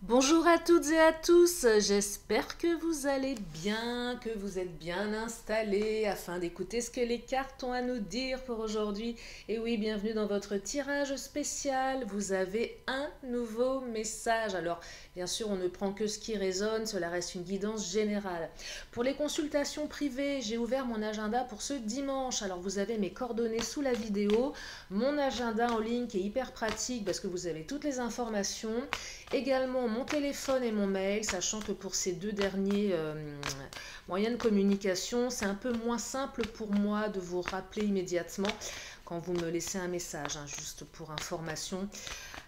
Bonjour à toutes et à tous, j'espère que vous allez bien, que vous êtes bien installés afin d'écouter ce que les cartes ont à nous dire pour aujourd'hui. Et oui, bienvenue dans votre tirage spécial, vous avez un nouveau message. Alors, bien sûr, on ne prend que ce qui résonne, cela reste une guidance générale. Pour les consultations privées, j'ai ouvert mon agenda pour ce dimanche. Alors, vous avez mes coordonnées sous la vidéo, mon agenda en ligne qui est hyper pratique parce que vous avez toutes les informations. Également mon téléphone et mon mail, sachant que pour ces deux derniers moyens de communication, c'est un peu moins simple pour moi de vous rappeler immédiatement quand vous me laissez un message, hein, juste pour information.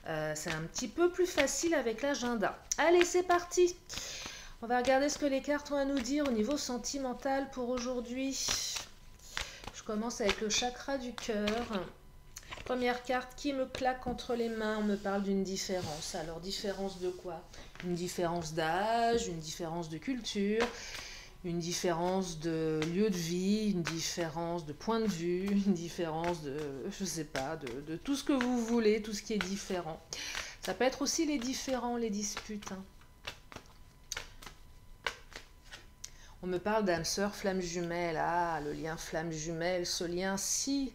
C'est un petit peu plus facile avec l'agenda. Allez, c'est parti! On va regarder ce que les cartes ont à nous dire au niveau sentimental pour aujourd'hui. Je commence avec le chakra du cœur. Première carte qui me claque entre les mains, on me parle d'une différence. Alors différence de quoi? Une différence d'âge, une différence de culture, une différence de lieu de vie, une différence de point de vue, une différence de, je sais pas, de tout ce que vous voulez, tout ce qui est différent. Ça peut être aussi les différends, les disputes, hein. On me parle d'âme sœur, flamme jumelle. Ah, le lien flamme jumelle, ce lien si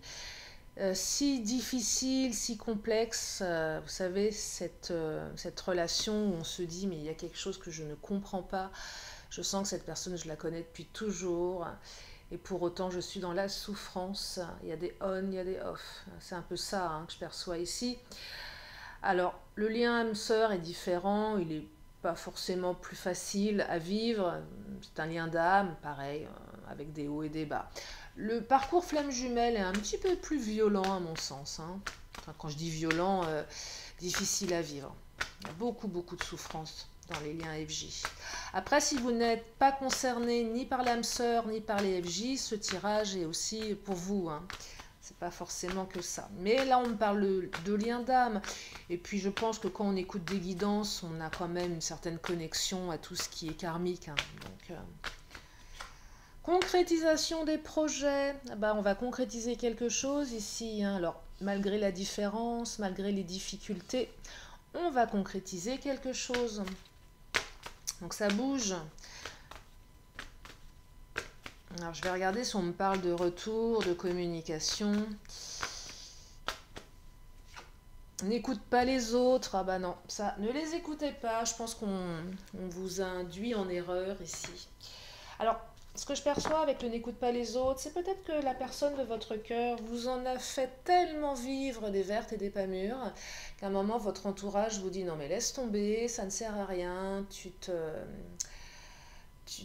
difficile, si complexe, vous savez, cette relation où on se dit mais il y a quelque chose que je ne comprends pas, je sens que cette personne je la connais depuis toujours et pour autant je suis dans la souffrance, il y a des on, il y a des off, c'est un peu ça hein, que je perçois ici. Alors le lien âme-sœur est différent, il est pas forcément plus facile à vivre, c'est un lien d'âme, pareil, avec des hauts et des bas. Le parcours flamme jumelle est un petit peu plus violent à mon sens, hein. Enfin, quand je dis violent, difficile à vivre. Il y a beaucoup de souffrance dans les liens FJ. Après, si vous n'êtes pas concerné ni par l'âme sœur ni par les FJ, ce tirage est aussi pour vous, hein. C'est pas forcément que ça. Mais là, on me parle de lien d'âme. Et puis, je pense que quand on écoute des guidances, on a quand même une certaine connexion à tout ce qui est karmique, hein. Donc, concrétisation des projets. Ah bah, on va concrétiser quelque chose ici, hein. Alors, malgré la différence, malgré les difficultés, on va concrétiser quelque chose. Donc, ça bouge. Alors, je vais regarder si on me parle de retour, de communication. N'écoute pas les autres. Ah bah non, ça, ne les écoutez pas. Je pense qu'on vous induit en erreur ici. Alors, ce que je perçois avec le n'écoute pas les autres, c'est peut-être que la personne de votre cœur vous en a fait tellement vivre des vertes et des pas mûres qu'à un moment, votre entourage vous dit non mais laisse tomber, ça ne sert à rien,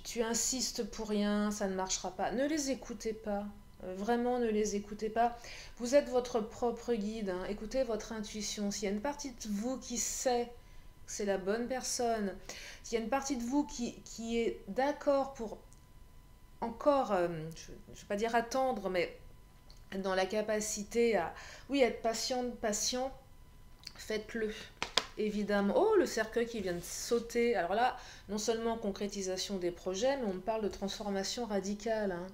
tu insistes pour rien, ça ne marchera pas. Ne les écoutez pas. Vraiment, ne les écoutez pas. Vous êtes votre propre guide, hein. Écoutez votre intuition. S'il y a une partie de vous qui sait que c'est la bonne personne, s'il y a une partie de vous qui est d'accord pour encore, je ne vais pas dire attendre, mais dans la capacité à, oui, être patient, faites-le. Évidemment. Oh, le cercueil qui vient de sauter. Alors là, non seulement concrétisation des projets, mais on me parle de transformation radicale, hein.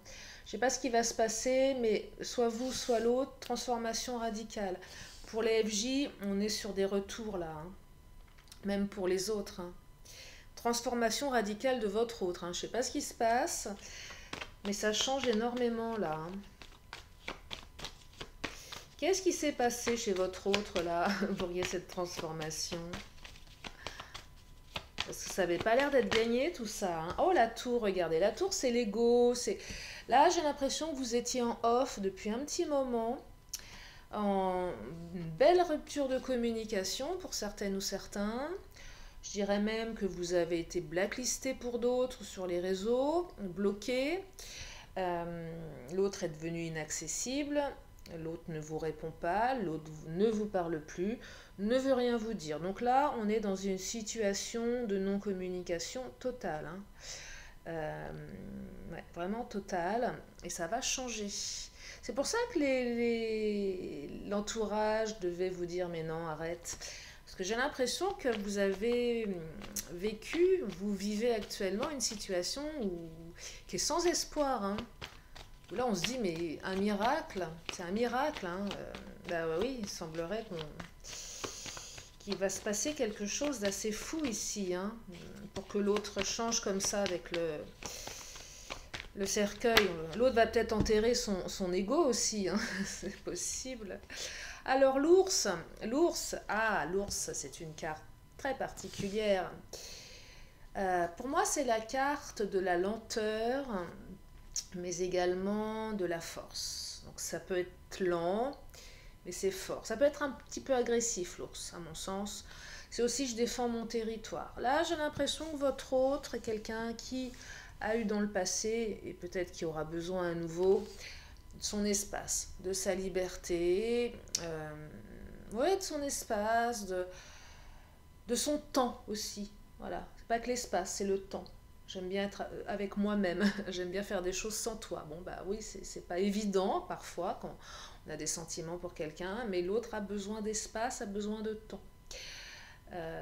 Je ne sais pas ce qui va se passer, mais soit vous, soit l'autre, transformation radicale. Pour les FJ, on est sur des retours là, hein. Même pour les autres, hein. Transformation radicale de votre autre, hein. Je ne sais pas ce qui se passe, mais ça change énormément là, hein. Qu'est-ce qui s'est passé chez votre autre là pour qu'il y ait cette transformation? Parce que ça n'avait pas l'air d'être gagné tout ça, hein. Oh la tour, regardez, la tour c'est l'ego. Là j'ai l'impression que vous étiez en off depuis un petit moment, en une belle rupture de communication pour certaines ou certains. Je dirais même que vous avez été blacklisté pour d'autres sur les réseaux, bloqué. L'autre est devenu inaccessible. L'autre ne vous répond pas, l'autre ne vous parle plus, ne veut rien vous dire. Donc là, on est dans une situation de non-communication totale, hein. Ouais, vraiment totale. Et ça va changer. C'est pour ça que l'entourage devait vous dire mais non, arrête. Parce que j'ai l'impression que vous avez vécu, vous vivez actuellement une situation qui est sans espoir, hein. Là, on se dit, mais un miracle, c'est un miracle, hein. Bah oui, il semblerait qu'il qu'il va se passer quelque chose d'assez fou ici, hein, pour que l'autre change comme ça avec le cercueil. L'autre va peut-être enterrer son ego aussi, hein, c'est possible. Alors l'ours, c'est une carte très particulière. Pour moi, c'est la carte de la lenteur, mais également de la force. Donc ça peut être lent, mais c'est fort. Ça peut être un petit peu agressif, l'ours, à mon sens. C'est aussi je défends mon territoire. Là, j'ai l'impression que votre autre est quelqu'un qui a eu dans le passé, et peut-être qui aura besoin à nouveau, de son espace, de sa liberté, ouais, de son espace, de son temps aussi. Voilà, c'est pas que l'espace, c'est le temps. J'aime bien être avec moi-même, j'aime bien faire des choses sans toi. Bon, bah oui, c'est pas évident parfois quand on a des sentiments pour quelqu'un, mais l'autre a besoin d'espace, a besoin de temps.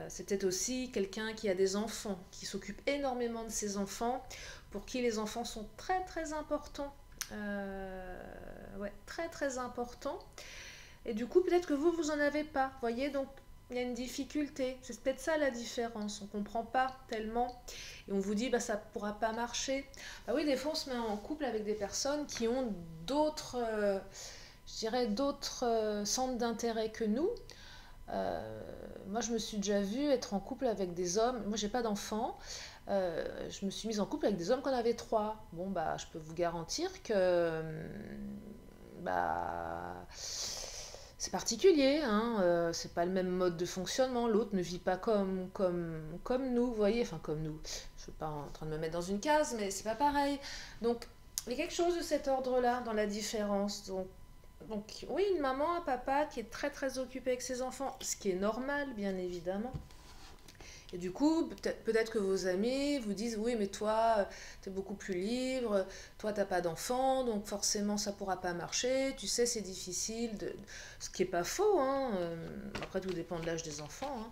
C'est peut-être aussi quelqu'un qui a des enfants, qui s'occupe énormément de ses enfants, pour qui les enfants sont très très importants. Ouais, très très importants. Et du coup, peut-être que vous en avez pas. Vous voyez, donc il y a une difficulté. C'est peut-être ça la différence. On ne comprend pas tellement. Et on vous dit, bah, ça ne pourra pas marcher. Bah oui, des fois, on se met en couple avec des personnes qui ont d'autres, je dirais, d'autres centres d'intérêt que nous. Moi, je me suis déjà vue être en couple avec des hommes. Moi, j'ai pas d'enfants. Je me suis mise en couple avec des hommes qu'on avait trois. Bon, bah, je peux vous garantir que, bah, c'est particulier, hein. C'est pas le même mode de fonctionnement. L'autre ne vit pas comme nous, vous voyez. Enfin, comme nous. Je suis pas en train de me mettre dans une case, mais c'est pas pareil. Donc, il y a quelque chose de cet ordre-là dans la différence. Donc, oui, une maman, un papa qui est très très occupé avec ses enfants, ce qui est normal, bien évidemment. Et du coup, peut-être que vos amis vous disent, oui, mais toi, tu es beaucoup plus libre, toi, t'as pas d'enfant, donc forcément, ça pourra pas marcher, tu sais, c'est difficile, ce qui est pas faux, hein. Après, tout dépend de l'âge des enfants, hein.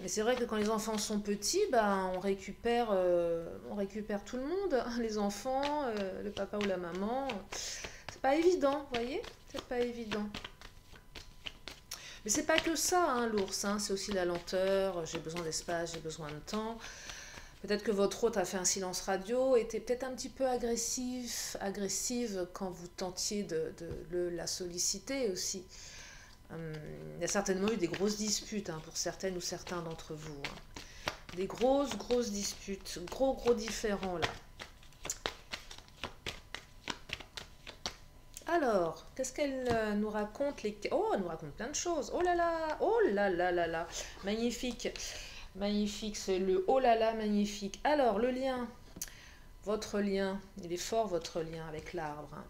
Mais c'est vrai que quand les enfants sont petits, bah, on récupère tout le monde, hein, les enfants, le papa ou la maman. C'est pas évident, vous voyez? C'est pas évident. Mais c'est pas que ça, hein, l'ours, hein, c'est aussi la lenteur, j'ai besoin d'espace, j'ai besoin de temps. Peut-être que votre hôte a fait un silence radio, était peut-être un petit peu agressive quand vous tentiez de la solliciter aussi. Il y a certainement eu des grosses disputes, hein, pour certaines ou certains d'entre vous, hein. Des grosses disputes, gros différends là. Alors, qu'est-ce qu'elle nous raconte Oh, elle nous raconte plein de choses. Oh là là, oh là là là là. Magnifique, magnifique, c'est le oh là là magnifique. Alors, le lien, votre lien, il est fort votre lien avec l'arbre, hein.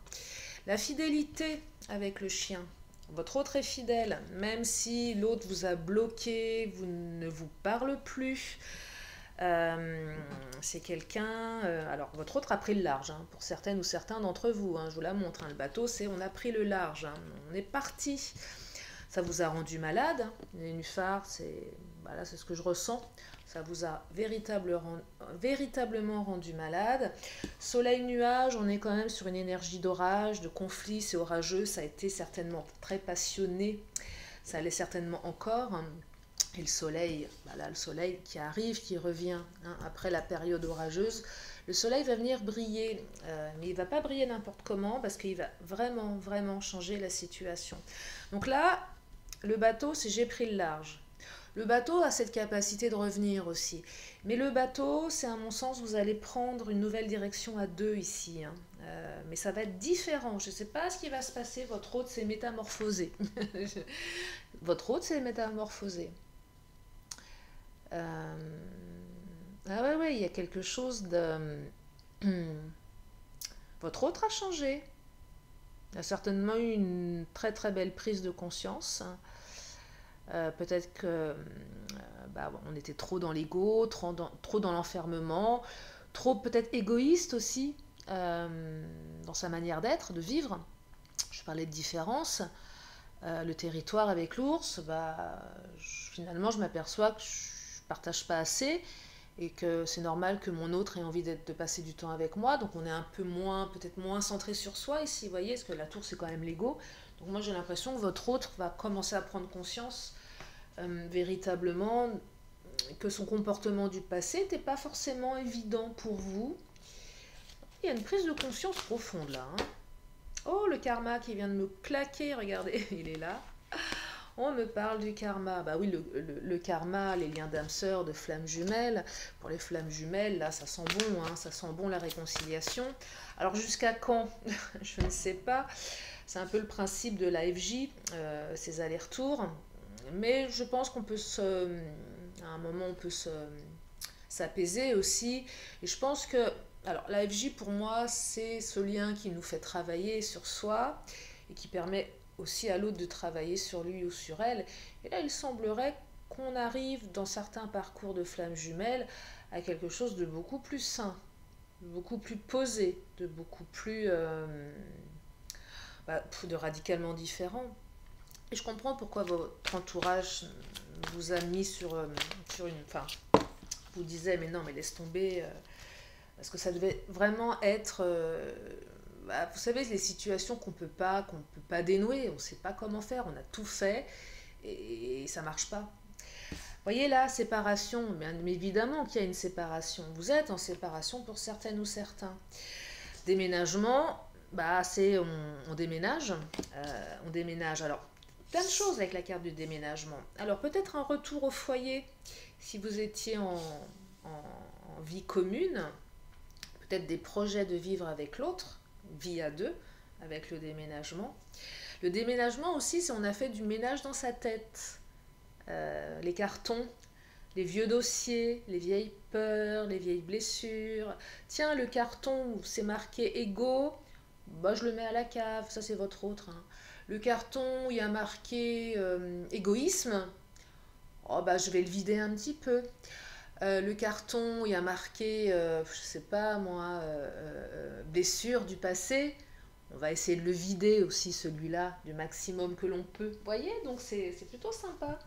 La fidélité avec le chien. Votre autre est fidèle, même si l'autre vous a bloqué, vous ne vous parle plus. C'est quelqu'un... alors, votre autre a pris le large, hein, pour certaines ou certains d'entre vous, hein, je vous la montre, hein, le bateau, c'est on a pris le large, hein, on est parti. Ça vous a rendu malade, hein, les nénuphars, voilà, c'est ce que je ressens. Ça vous a véritablement rendu malade. Soleil-nuage, on est quand même sur une énergie d'orage, de conflit, c'est orageux, ça a été certainement très passionné, ça l'est certainement encore, hein. Et le soleil, voilà, le soleil qui arrive, qui revient, hein, après la période orageuse, le soleil va venir briller, mais il ne va pas briller n'importe comment parce qu'il va vraiment changer la situation. Donc là, le bateau, c'est j'ai pris le large. Le bateau a cette capacité de revenir aussi. Mais le bateau, c'est à mon sens, vous allez prendre une nouvelle direction à deux ici, hein. Mais ça va être différent. Je ne sais pas ce qui va se passer. Votre hôte s'est métamorphosé. Votre hôte s'est métamorphosé. Ah ouais, il y a quelque chose de... Votre autre a changé. Il y a certainement eu une très belle prise de conscience. Peut-être que on était trop dans l'ego, trop dans l'enfermement, trop peut-être égoïste aussi, dans sa manière d'être, de vivre. Je parlais de différence. Le territoire avec l'ours, finalement je m'aperçois que je partage pas assez et que c'est normal que mon autre ait envie de passer du temps avec moi, donc on est un peu moins, peut-être moins centré sur soi ici, vous voyez, parce que la tour c'est quand même l'ego, Donc moi j'ai l'impression que votre autre va commencer à prendre conscience véritablement que son comportement du passé n'était pas forcément évident pour vous. Il y a une prise de conscience profonde là. Hein. Oh, le karma qui vient de me claquer, regardez, il est là. On me parle du karma. Bah oui, le karma, les liens d'âme sœur, de flammes jumelles. Pour les flammes jumelles, là, ça sent bon, hein, ça sent bon la réconciliation. Alors jusqu'à quand? Je ne sais pas. C'est un peu le principe de l'AFJ, ces allers-retours. Mais je pense qu'on peut à un moment, on peut s'apaiser aussi. Et je pense que, alors l'AFJ pour moi, c'est ce lien qui nous fait travailler sur soi et qui permet aussi à l'autre de travailler sur lui ou sur elle. Et là, il semblerait qu'on arrive dans certains parcours de flammes jumelles à quelque chose de beaucoup plus sain, de beaucoup plus posé, de beaucoup plus de radicalement différent. Et je comprends pourquoi votre entourage vous a mis sur une... Enfin, vous disait, mais non, mais laisse tomber, parce que ça devait vraiment être... vous savez, les situations qu'on peut pas dénouer, on ne sait pas comment faire, on a tout fait, et ça marche pas. Vous voyez là, séparation, mais évidemment qu'il y a une séparation. Vous êtes en séparation pour certaines ou certains. Déménagement, c'est on déménage. On déménage. Alors, plein de choses avec la carte du déménagement. Alors, peut-être un retour au foyer, si vous étiez en vie commune, peut-être des projets de vivre avec l'autre, vie à deux, avec le déménagement. Le déménagement aussi, c'est on a fait du ménage dans sa tête. Les cartons, les vieux dossiers, les vieilles peurs, les vieilles blessures. Tiens, le carton où c'est marqué ego, je le mets à la cave, ça c'est votre autre. Hein. Le carton où il y a marqué égoïsme, je vais le vider un petit peu. Le carton où il y a marqué, je sais pas moi, blessure du passé, on va essayer de le vider aussi celui-là du maximum que l'on peut. Vous voyez, donc c'est plutôt sympa.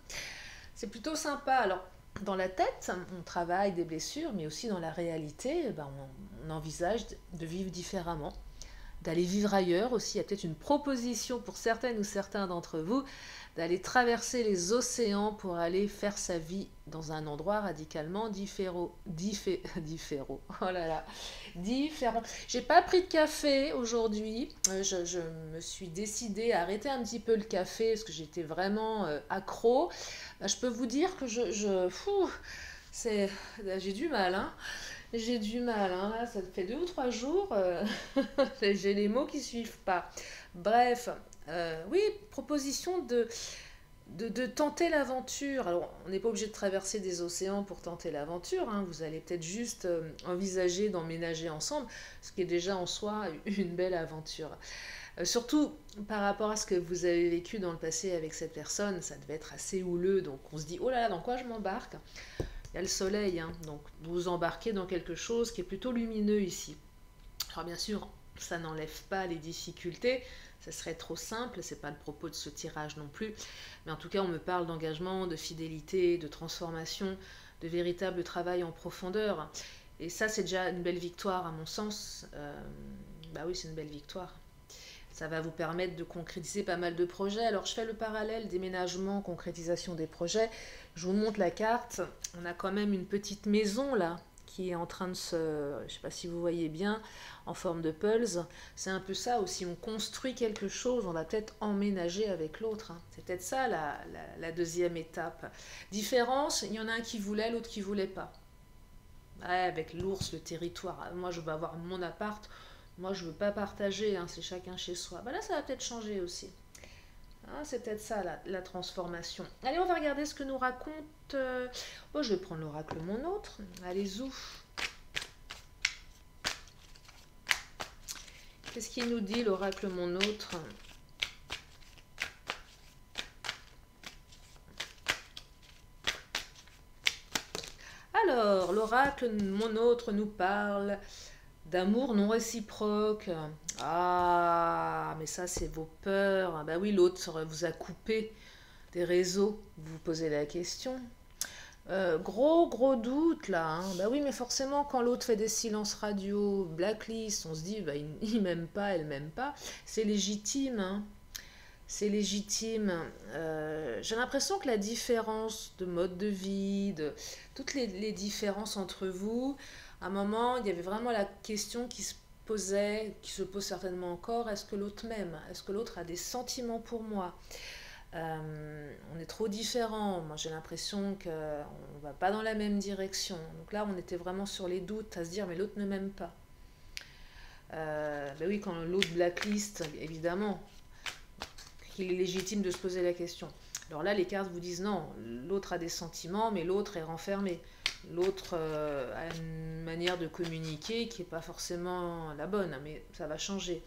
C'est plutôt sympa. Alors, dans la tête, on travaille des blessures, mais aussi dans la réalité, on envisage de vivre différemment, d'aller vivre ailleurs aussi. Il y a peut-être une proposition pour certaines ou certains d'entre vous d'aller traverser les océans pour aller faire sa vie dans un endroit radicalement différent. Oh là là, différent. J'ai pas pris de café aujourd'hui. Je me suis décidée à arrêter un petit peu le café parce que j'étais vraiment accro. Je peux vous dire que j'ai du mal, hein. J'ai du mal, hein. Là, ça fait 2 ou 3 jours, j'ai les mots qui suivent pas. Bref, oui, proposition de tenter l'aventure. Alors, on n'est pas obligé de traverser des océans pour tenter l'aventure, hein. Vous allez peut-être juste envisager d'emménager ensemble, ce qui est déjà en soi une belle aventure. Surtout par rapport à ce que vous avez vécu dans le passé avec cette personne, ça devait être assez houleux, donc on se dit, oh là là, dans quoi je m'embarque? Il y a le soleil, hein, donc vous vous embarquez dans quelque chose qui est plutôt lumineux ici. Alors bien sûr, ça n'enlève pas les difficultés, ça serait trop simple, c'est pas le propos de ce tirage non plus, mais en tout cas on me parle d'engagement, de fidélité, de transformation, de véritable travail en profondeur. Et ça c'est déjà une belle victoire à mon sens. Oui, c'est une belle victoire. Ça va vous permettre de concrétiser pas mal de projets. Alors je fais le parallèle déménagement, concrétisation des projets. Je vous montre la carte. On a quand même une petite maison là qui est en train de je ne sais pas si vous voyez bien, en forme de pulse. C'est un peu ça aussi. On construit quelque chose, on va peut-être emménager avec l'autre. Hein. C'est peut-être ça la deuxième étape. Différence, il y en a un qui voulait, l'autre qui voulait pas. Ouais, avec l'ours, le territoire. Moi je veux avoir mon appart. Moi, je ne veux pas partager, hein, c'est chacun chez soi. Là, ça va peut-être changer aussi. Hein, c'est peut-être ça, la transformation. Allez, on va regarder ce que nous raconte... je vais prendre l'oracle Mon Autre. Allez, zouf. Qu'est-ce qu'il nous dit, l'oracle Mon Autre? Alors, l'oracle Mon Autre nous parle... d'amour non réciproque. Ah, mais ça, c'est vos peurs. Oui, l'autre vous a coupé des réseaux. Vous vous posez la question. Gros doute, là. Hein. Oui, mais forcément, quand l'autre fait des silences radio, blacklist, on se dit, il m'aime pas, elle m'aime pas. C'est légitime. Hein. c'est légitime. J'ai l'impression que la différence de mode de vie, de toutes les différences entre vous, à un moment, il y avait vraiment la question qui se posait, qui se pose certainement encore, est-ce que l'autre m'aime? Est-ce que l'autre a des sentiments pour moi? On est trop différents. Moi, j'ai l'impression qu'on ne va pas dans la même direction. Donc là, on était vraiment sur les doutes, à se dire, mais l'autre ne m'aime pas. Ben oui, quand l'autre blacklist, évidemment, qu'il est légitime de se poser la question. Alors là, les cartes vous disent non, l'autre a des sentiments, mais l'autre est renfermé. L'autre a une manière de communiquer qui n'est pas forcément la bonne, mais ça va changer.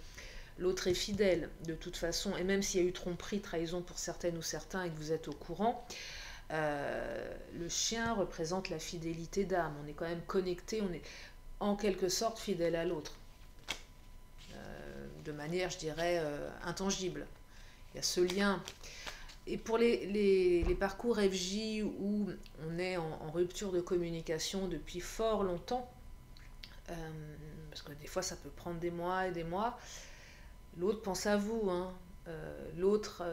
L'autre est fidèle, de toute façon, et même s'il y a eu tromperie, trahison pour certaines ou certains et que vous êtes au courant, le chien représente la fidélité d'âme. On est quand même connecté, on est en quelque sorte fidèle à l'autre, de manière, je dirais, intangible. Il y a ce lien. Et pour les parcours FJ où on est en rupture de communication depuis fort longtemps, parce que des fois ça peut prendre des mois et des mois, l'autre pense à vous, hein. L'autre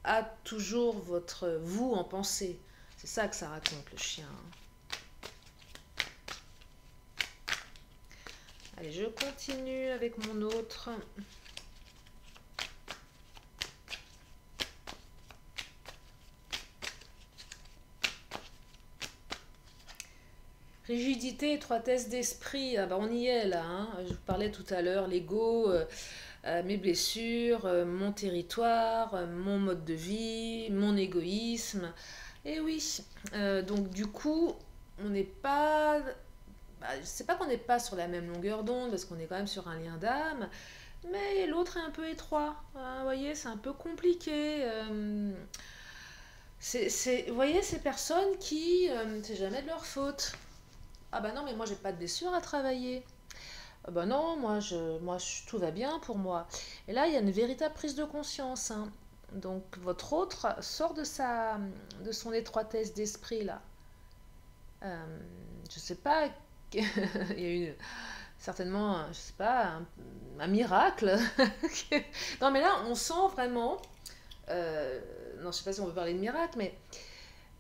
a toujours votre vous en pensée. C'est ça que ça raconte, le chien. Allez, je continue avec mon autre. Rigidité, étroitesse d'esprit, ah bah on y est là, hein. Je vous parlais tout à l'heure, l'ego, mes blessures, mon territoire, mon mode de vie, mon égoïsme. Et oui, donc du coup, on n'est pas... Bah, c'est pas qu'on n'est pas sur la même longueur d'onde, parce qu'on est quand même sur un lien d'âme, mais l'autre est un peu étroit. Hein, vous voyez, c'est un peu compliqué. Vous voyez, ces personnes qui... c'est jamais de leur faute. Ah bah non, mais moi j'ai pas de blessure à travailler. Ah bah non, tout va bien pour moi. Et là, il y a une véritable prise de conscience, hein. Donc votre autre sort de son étroitesse d'esprit là. Je sais pas, il y a eu certainement, je sais pas, un miracle. Non mais là, on sent vraiment, non je sais pas si on veut parler de miracle, mais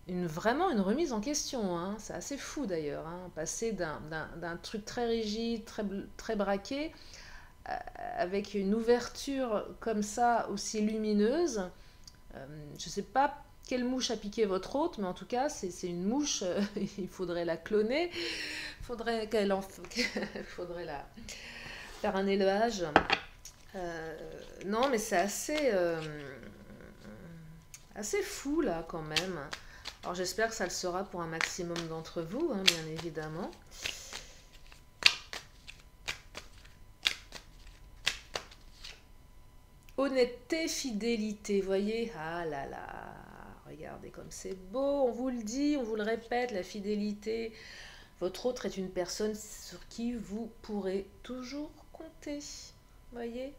vraiment une remise en question, hein. C'est assez fou d'ailleurs, hein. Passer d'un truc très rigide, très braqué, avec une ouverture comme ça, aussi lumineuse. Je ne sais pas quelle mouche a piqué votre hôte, mais en tout cas, c'est une mouche, il faudrait la cloner, faudrait faudrait faire un élevage. Non, mais c'est assez fou là quand même. Alors j'espère que ça le sera pour un maximum d'entre vous, hein, bien évidemment. Honnêteté, fidélité, voyez. Ah là là, regardez comme c'est beau, on vous le dit, on vous le répète, la fidélité. Votre autre est une personne sur qui vous pourrez toujours compter, voyez.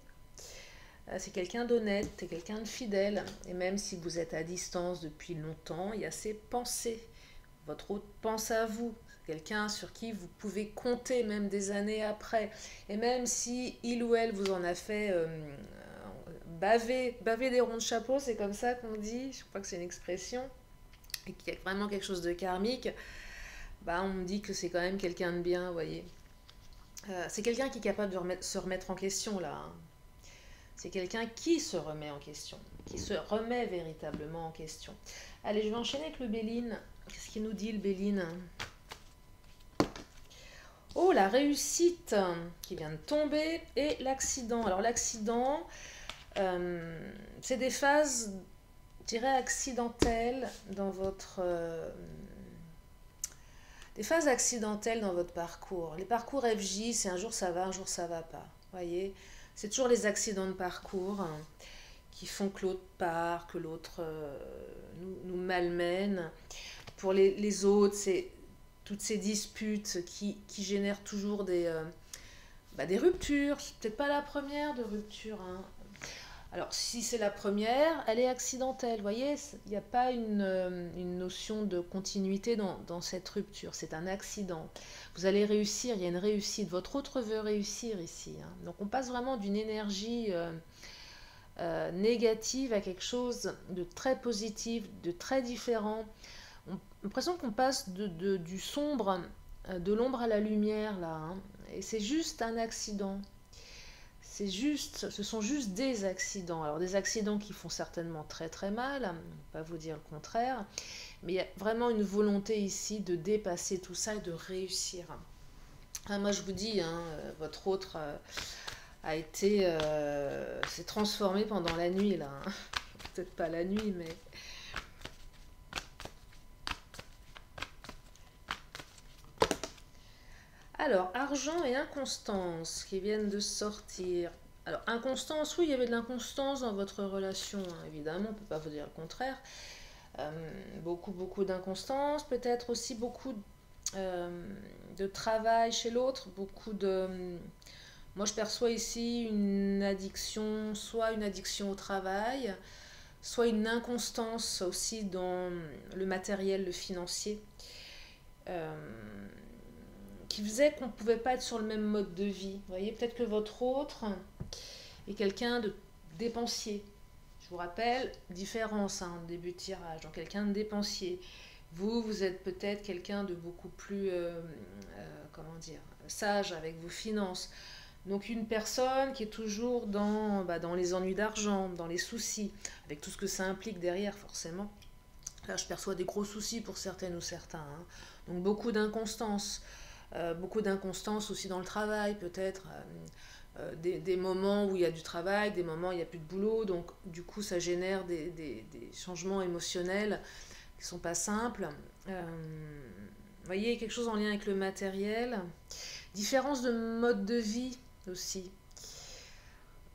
C'est quelqu'un d'honnête, c'est quelqu'un de fidèle. Et même si vous êtes à distance depuis longtemps, il y a ses pensées. Votre autre pense à vous. C'est quelqu'un sur qui vous pouvez compter même des années après. Et même si il ou elle vous en a fait baver des ronds de chapeau, c'est comme ça qu'on dit, je crois que c'est une expression, et qu'il y a vraiment quelque chose de karmique, bah on me dit que c'est quand même quelqu'un de bien, vous voyez. C'est quelqu'un qui est capable de se remettre en question là, hein. C'est quelqu'un qui se remet en question, qui se remet véritablement en question. Allez, je vais enchaîner avec le Béline. Qu'est-ce qu'il nous dit le Béline? Oh, la réussite qui vient de tomber et l'accident. Alors l'accident, c'est des phases, je dirais, accidentelles dans votre... des phases accidentelles dans votre parcours. Les parcours FJ, c'est un jour ça va, un jour ça va pas. Voyez, c'est toujours les accidents de parcours, hein, qui font que l'autre part, que l'autre nous malmène. Pour les autres, c'est toutes ces disputes qui génèrent toujours des ruptures. C'est peut-être pas la première de rupture, hein. Alors, si c'est la première, elle est accidentelle. Vous voyez, il n'y a pas une notion de continuité dans cette rupture. C'est un accident. Vous allez réussir, il y a une réussite. Votre autre veut réussir ici, hein. Donc, on passe vraiment d'une énergie négative à quelque chose de très positif, de très différent. On a l'impression qu'on passe du sombre, de l'ombre à la lumière là, hein. Et c'est juste un accident. Ce sont juste des accidents. Alors des accidents qui font certainement très très mal, on ne va pas vous dire le contraire, mais il y a vraiment une volonté ici de dépasser tout ça et de réussir. Ah, moi je vous dis, hein, votre autre s'est transformé pendant la nuit là, hein. Peut-être pas la nuit, mais alors, argent et inconstance qui viennent de sortir. Alors, inconstance, oui, il y avait de l'inconstance dans votre relation, hein, évidemment, on ne peut pas vous dire le contraire. Beaucoup d'inconstance, peut-être aussi beaucoup de travail chez l'autre, beaucoup de... Moi, je perçois ici une addiction, soit une addiction au travail, soit une inconstance aussi dans le matériel, le financier. Euh, qui faisait qu'on ne pouvait pas être sur le même mode de vie. Vous voyez, peut-être que votre autre est quelqu'un de dépensier. Je vous rappelle, différence, hein, début de tirage, donc quelqu'un de dépensier. Vous êtes peut-être quelqu'un de beaucoup plus, comment dire, sage avec vos finances. Donc une personne qui est toujours dans les ennuis d'argent, dans les soucis, avec tout ce que ça implique derrière forcément. Là, je perçois des gros soucis pour certaines ou certains, hein. Donc beaucoup d'inconstance aussi dans le travail, peut-être. Des moments où il y a du travail, des moments où il n'y a plus de boulot. Donc, du coup, ça génère des changements émotionnels qui ne sont pas simples. Vous voyez, quelque chose en lien avec le matériel. Différence de mode de vie aussi.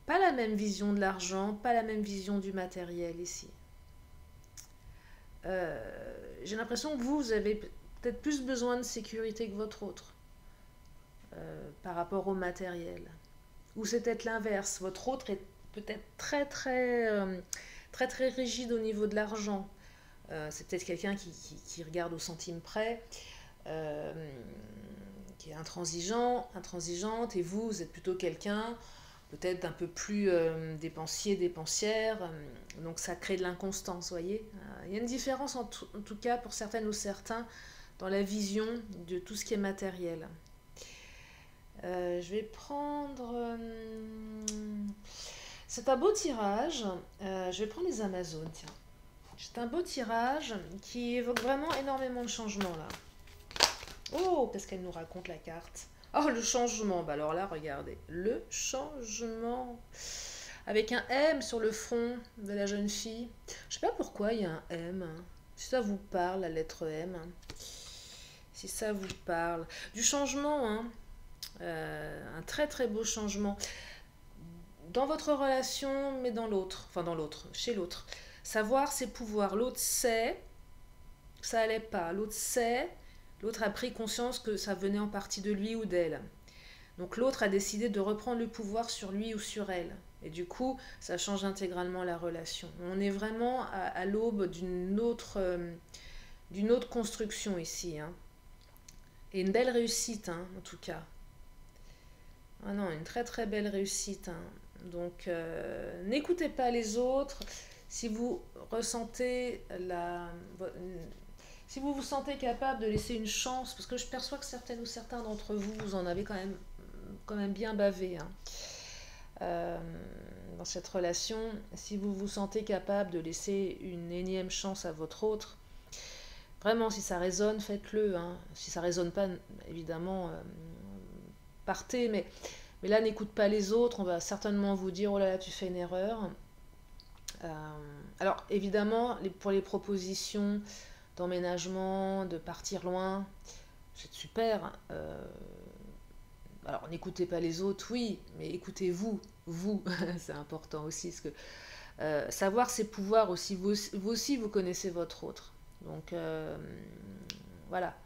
Pas la même vision de l'argent, pas la même vision du matériel ici. J'ai l'impression que vous avez peut-être plus besoin de sécurité que votre autre par rapport au matériel. Ou c'est peut-être l'inverse. Votre autre est peut-être très rigide au niveau de l'argent. C'est peut-être quelqu'un qui regarde au centime près, euh, qui est intransigeante, et vous êtes plutôt quelqu'un peut-être d'un peu plus dépensier, dépensière. Donc ça crée de l'inconstance, vous voyez. Il y a une différence en tout cas pour certaines ou certains dans la vision de tout ce qui est matériel. Je vais prendre... c'est un beau tirage. Je vais prendre les Amazones, tiens. C'est un beau tirage qui évoque vraiment énormément de changements là. Oh, qu'est-ce qu'elle nous raconte la carte? Oh, le changement. Bah alors là, regardez. Le changement. Avec un M sur le front de la jeune fille. Je sais pas pourquoi il y a un M. Si ça vous parle, la lettre M. Si ça vous parle. Du changement, hein. Un très beau changement dans votre relation, mais dans l'autre, enfin dans l'autre, chez l'autre. Savoir ses pouvoirs. L'autre sait que ça allait pas. L'autre a pris conscience que ça venait en partie de lui ou d'elle. Donc l'autre a décidé de reprendre le pouvoir sur lui ou sur elle. Et du coup, ça change intégralement la relation. On est vraiment à l'aube d'une autre construction ici, hein. Et une belle réussite, hein, en tout cas. Ah non, une très belle réussite, hein. Donc, n'écoutez pas les autres. Si vous ressentez si vous vous sentez capable de laisser une chance, parce que je perçois que certaines ou certains d'entre vous, vous en avez quand même bien bavé, hein, dans cette relation. Si vous vous sentez capable de laisser une énième chance à votre autre, vraiment, si ça résonne, faites-le, hein. Si ça résonne pas, évidemment, partez, mais là, n'écoute pas les autres, on va certainement vous dire, oh là là, tu fais une erreur. Alors, évidemment, pour les propositions d'emménagement, de partir loin, c'est super. Alors, n'écoutez pas les autres, oui, mais écoutez-vous, c'est important aussi, parce que savoir ses pouvoirs aussi, vous aussi, vous connaissez votre autre. Donc, voilà,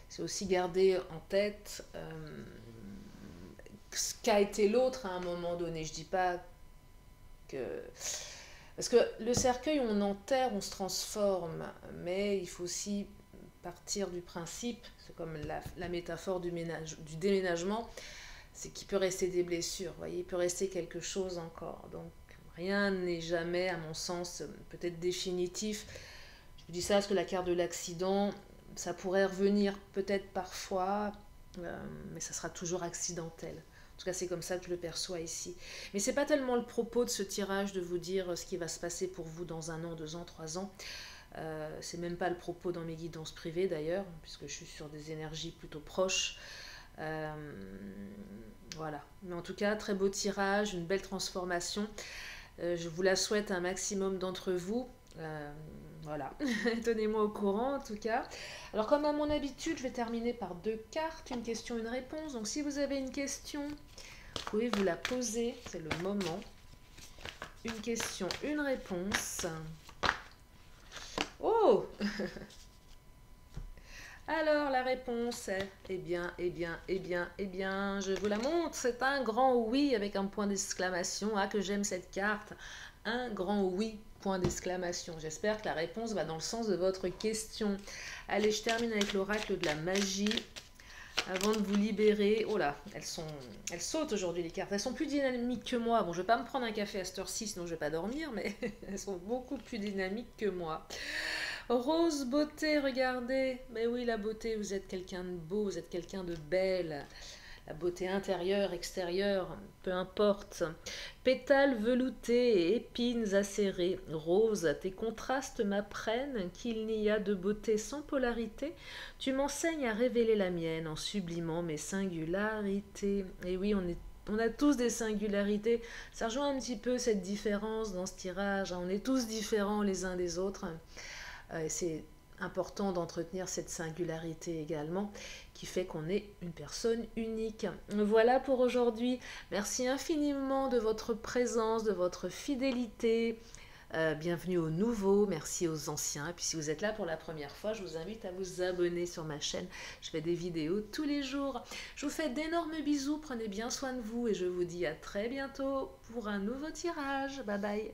c'est aussi garder en tête ce qu'a été l'autre à un moment donné. Je dis pas que... Parce que le cercueil, on enterre, on se transforme, mais il faut aussi partir du principe, c'est comme la métaphore du déménagement, c'est qu'il peut rester des blessures, vous voyez, il peut rester quelque chose encore. Donc Rien n'est jamais, à mon sens, peut-être définitif. Je vous dis ça parce que la carte de l'accident, ça pourrait revenir peut-être parfois, mais ça sera toujours accidentel. En tout cas, c'est comme ça que je le perçois ici. Mais c'est pas tellement le propos de ce tirage de vous dire ce qui va se passer pour vous dans 1 an, 2 ans, 3 ans. C'est même pas le propos dans mes guidances privées d'ailleurs, puisque je suis sur des énergies plutôt proches. Euh, voilà. Mais en tout cas, très beau tirage, une belle transformation. Je vous la souhaite à un maximum d'entre vous. Voilà, tenez-moi au courant en tout cas. Alors comme à mon habitude, je vais terminer par 2 cartes, une question, une réponse. Donc si vous avez une question, vous pouvez vous la poser, c'est le moment. Une question, une réponse. Oh! Alors la réponse est, eh bien, je vous la montre. C'est un grand oui avec un point d'exclamation. Ah, que j'aime cette carte. Un grand oui, point d'exclamation. J'espère que la réponse va dans le sens de votre question. Allez, je termine avec l'oracle de la magie. Avant de vous libérer, oh là, elles sautent aujourd'hui les cartes. Elles sont plus dynamiques que moi. Bon, je vais pas me prendre un café à cette heure-ci, sinon je vais pas dormir, mais elles sont beaucoup plus dynamiques que moi. Rose beauté, regardez. Mais oui, la beauté, vous êtes quelqu'un de beau, vous êtes quelqu'un de belle. La beauté intérieure, extérieure, peu importe. Pétales veloutés et épines acérées. Rose, tes contrastes m'apprennent qu'il n'y a de beauté sans polarité. Tu m'enseignes à révéler la mienne en sublimant mes singularités. Et oui, on a tous des singularités. Ça rejoint un petit peu cette différence dans ce tirage. On est tous différents les uns des autres. C'est important d'entretenir cette singularité également qui fait qu'on est une personne unique. Voilà pour aujourd'hui. Merci infiniment de votre présence, de votre fidélité. Bienvenue aux nouveaux, merci aux anciens. Et puis si vous êtes là pour la première fois, je vous invite à vous abonner sur ma chaîne. Je fais des vidéos tous les jours. Je vous fais d'énormes bisous, prenez bien soin de vous et je vous dis à très bientôt pour un nouveau tirage. Bye bye.